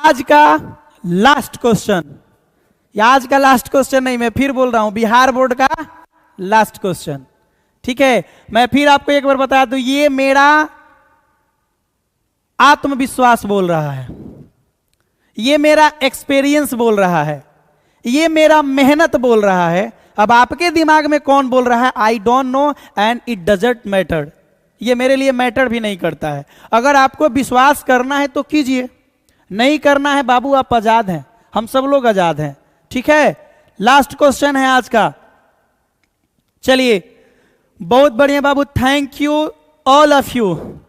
आज का last question, आज का लास्ट क्वेश्चन नहीं, मैं फिर बोल रहा हूं, बिहार बोर्ड का लास्ट क्वेश्चन। ठीक है, मैं फिर आपको एक बार बता दूं, ये मेरा आत्मविश्वास बोल रहा है, ये मेरा एक्सपीरियंस बोल रहा है, ये मेरा मेहनत बोल रहा है। अब आपके दिमाग में कौन बोल रहा है, I don't know and it doesn't matter, ये मेरे लिए मैटर भी नहीं करता है। अगर आपको विश्वास करना है तो कीजिए, नहीं करना है बाबू आप आजाद हैं, हम सब लोग आजाद हैं। ठीक है, लास्ट क्वेश्चन है आज का। चलिए, बहुत बढ़िया बाबू, thank you all of you,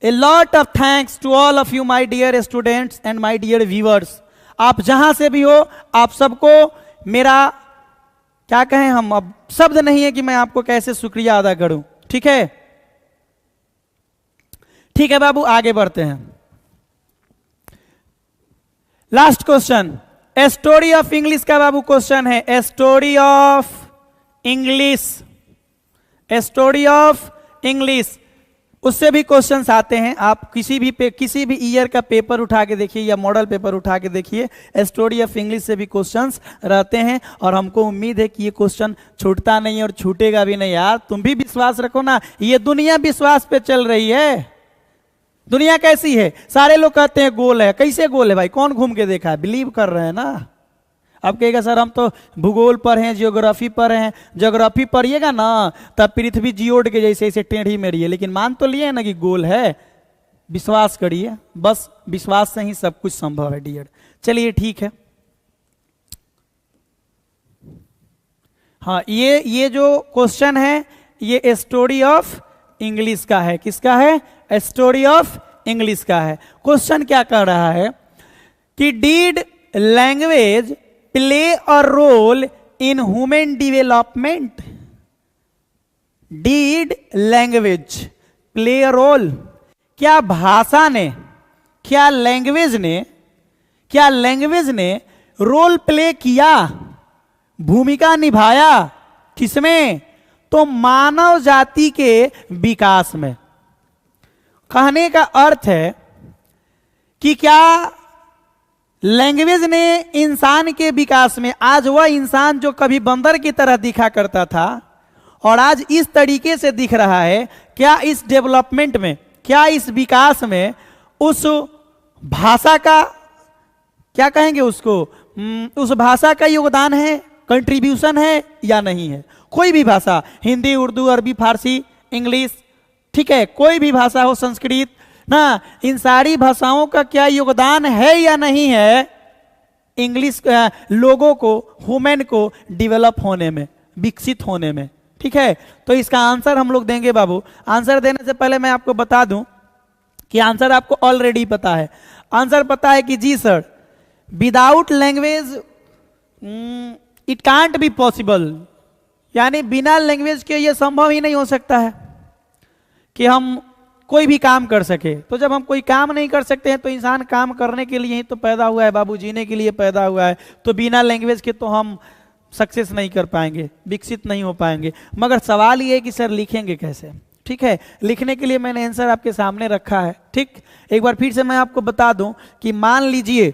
a lot of thanks to all of you my dear students and my dear viewers. आप जहां से भी हो, आप सबको मेरा क्या कहें, हम अब शब्द नहीं है कि मैं आपको कैसे शुक्रिया अदा करूं। ठीक है, ठीक है बाबू, आगे बढ़ते हैं। Last question, story of English का बाबू क्वेश्चन है, story of English, story of English, उससे भी क्वेश्चंस आते हैं। आप किसी भी ईयर का पेपर उठा के देखिए या मॉडल पेपर उठा के देखिए, स्टोरी ऑफ इंग्लिश से भी क्वेश्चंस रहते हैं। और हमको उम्मीद है कि ये क्वेश्चन छूटता नहीं और छूटेगा भी नहीं। यार तुम भी विश्वास रखो ना, ये दुनिया विश्वास पे चल रही है। दुनिया कैसी है, सारे लोग कहते हैं गोल है, कैसे गोल है भाई, कौन घूम के देखा है, बिलीव कर रहे हैं ना। अब कहेगा सर हम तो भूगोल पर हैं, जियोग्राफी पर हैं, जियोग्राफी पढ़िएगा ना तब पृथ्वी जियोड के जैसे ऐसे टेढ़ी मेढ़ी है, लेकिन मान तो लिए ना कि गोल है। विश्वास करिए, बस विश्वास से ही सब कुछ संभव है डियर। चलिए ठीक है, हाँ ये जो क्वेश्चन है ये स्टोरी ऑफ इंग्लिश का है। किसका है, स्टोरी ऑफ इंग्लिश का है। क्वेश्चन क्या कह रहा है कि did language play a role in human development, did language play a role, क्या भाषा ने, क्या लैंग्वेज ने रोल प्ले किया, भूमिका निभाया, किसमें, तो मानव जाति के विकास में। कहने का अर्थ है कि क्या लैंग्वेज ने इंसान के विकास में, आज वह इंसान जो कभी बंदर की तरह दिखा करता था और आज इस तरीके से दिख रहा है, क्या इस डेवलपमेंट में, क्या इस विकास में उस भाषा का, क्या कहेंगे उसको, उस भाषा का योगदान है, कंट्रीब्यूशन है या नहीं है। कोई भी भाषा, हिंदी, उर्दू, अरबी, फारसी, इंग्लिश, ठीक है, कोई भी भाषा हो, संस्कृत ना, इन सारी भाषाओं का क्या योगदान है या नहीं है इंग्लिश लोगों को, ह्यूमन को डेवलप होने में, विकसित होने में। ठीक है, तो इसका आंसर हम लोग देंगे बाबू। आंसर देने से पहले मैं आपको बता दूं कि आंसर आपको ऑलरेडी पता है। आंसर पता है कि जी sir, without language it can't be possible, यानी बिना लैंग्वेज के ये संभव ही नहीं हो सकता है कि हम कोई भी काम कर सके। तो जब हम कोई काम नहीं कर सकते हैं तो इंसान काम करने के लिए ही तो पैदा हुआ है बाबू, जीने के लिए पैदा हुआ है। तो बिना लैंग्वेज के तो हम सक्सेस नहीं कर पाएंगे, विकसित नहीं हो पाएंगे। मगर सवाल ये है कि सर लिखेंगे कैसे। ठीक है, लिखने के लिए मैंने आंसर आपके सामने रखा है। ठीक, एक बार फिर से मैं आपको बता दूं कि मान लीजिए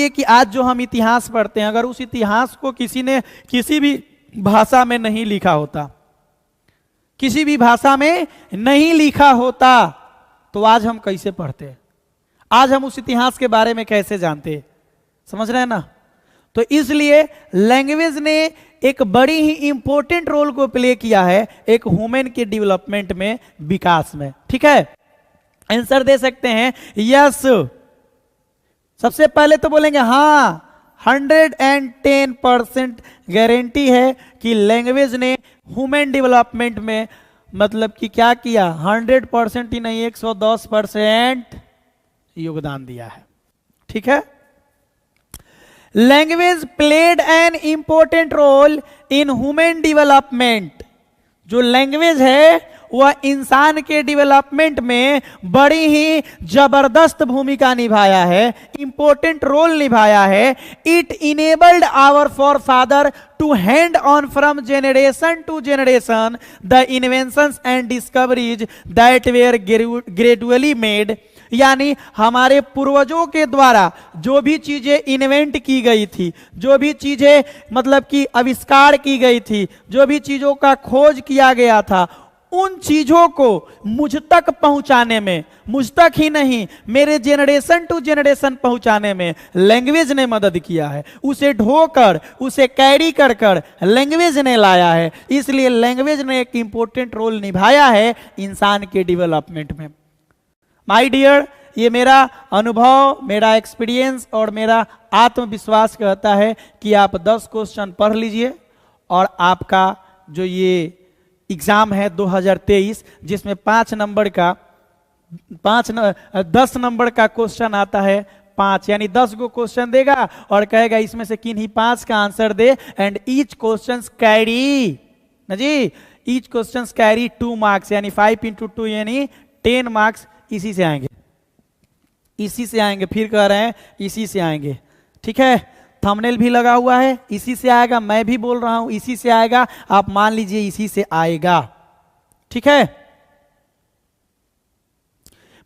कि आज जो हम इतिहास पढ़ते हैं, अगर उस इतिहास को किसी ने किसी भी भाषा में नहीं लिखा होता, किसी भी भाषा में नहीं लिखा होता, तो आज हम कैसे पढ़ते, आज हम उस इतिहास के बारे में कैसे जानते। समझ रहे हैं ना। तो इसलिए लैंग्वेज ने एक बड़ी ही इंपॉर्टेंट रोल को प्ले किया है एक ह्यूमन के डेवलपमेंट में, विकास में। ठीक है, आंसर दे सकते हैं यस। सबसे पहले तो बोलेंगे हाँ, 110% गारंटी है कि लैंग्वेज ने ह्यूमन डेवलपमेंट में मतलब कि क्या किया, 100% ही नहीं 110% योगदान दिया है। ठीक है, language played an important role in human development. जो लैंग्वेज है वह इंसान के डेवलपमेंट में बड़ी ही जबरदस्त भूमिका निभाया है, इंपॉर्टेंट रोल निभाया है। It enabled our forefather to hand on from generation to generation the inventions and discoveries that were gradually made यानी हमारे पूर्वजों के द्वारा जो भी चीजें इन्वेंट की गई थी, जो भी चीजें मतलब कि आविष्कार की गई थी, जो भी चीजों का खोज किया गया था, उन चीजों को मुझ तक पहुंचाने में, मुझ तक ही नहीं मेरे जेनरेशन टू जेनरेशन पहुंचाने में लैंग्वेज ने मदद किया है। उसे ढोकर, उसे कैरी कर कर लैंग्वेज ने लाया है। इसलिए लैंग्वेज ने एक इंपॉर्टेंट रोल निभाया है इंसान के डेवलपमेंट में। माय डियर, ये मेरा अनुभव, मेरा एक्सपीरियंस और मेरा आत्मविश्वास कहता है कि आप 10 क्वेश्चन पढ़ लीजिए और आपका जो ये एग्जाम है 2023, जिसमें 10 नंबर का क्वेश्चन आता है, 5 यानी 10 को क्वेश्चन देगा और कहेगा इसमें से किन्हीं 5 का answer they. And each question carry ना जी, ईच क्वेश्चन कैरी 2 मार्क्स, यानी 5 × 2 यानी 10 मार्क्स इसी से आएंगे, इसी से आएंगे। फिर कह रहे हैं इसी से आएंगे, ठीक है। थंबनेल भी लगा हुआ है, इसी से आएगा। मैं भी बोल रहा हूं इसी से आएगा, आप मान लीजिए इसी से आएगा, ठीक है।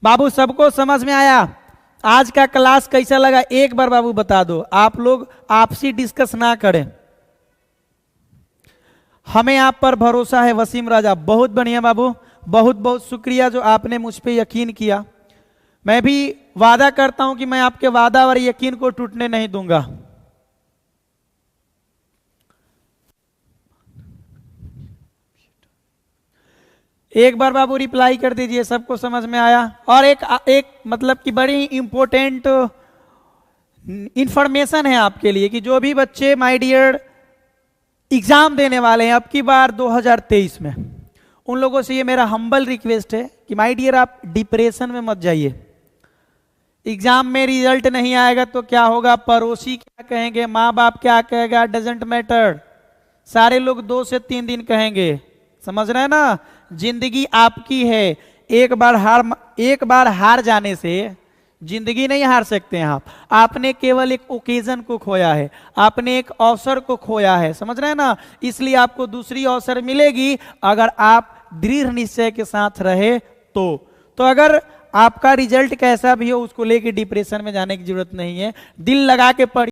बाबू सबको समझ में आया? आज का क्लास कैसा लगा एक बार बाबू बता दो। आप लोग आपसी डिस्कस ना करें, हमें आप पर भरोसा है। वसीम राजा, बहुत बढ़िया बाबू, बहुत बहुत शुक्रिया जो आपने मुझ पे यकीन किया। मैं भी वादा करता हूं कि मैं आपके वादा और यकीन को टूटने नहीं दूंगा। एक बार बाबू रिप्लाई कर दीजिए, सबको समझ में आया। और एक मतलब कि बड़ी इंपॉर्टेंट इंफॉर्मेशन है आपके लिए कि जो भी बच्चे माय डियर एग्जाम देने वाले हैं अब की बार 2023 में, उन लोगों से ये मेरा हम्बल रिक्वेस्ट है कि माय डियर आप डिप्रेशन में मत जाइए। एग्जाम में रिजल्ट नहीं आएगा तो क्या होगा, पड़ोसी क्या कहेंगे, माँ बाप क्या कहेगा, डजेंट मैटर। सारे लोग 2 से 3 दिन कहेंगे, समझ रहे हैं ना। जिंदगी आपकी है, एक बार हार जाने से जिंदगी नहीं हार सकते हैं आप। आपने केवल एक ओकेजन को खोया है, आपने एक अवसर को खोया है, समझ रहे हैं ना। इसलिए आपको दूसरी अवसर मिलेगी अगर आप दृढ़ निश्चय के साथ रहे तो अगर आपका रिजल्ट कैसा भी हो उसको लेके डिप्रेशन में जाने की जरूरत नहीं है। दिल लगा के पढ़िए।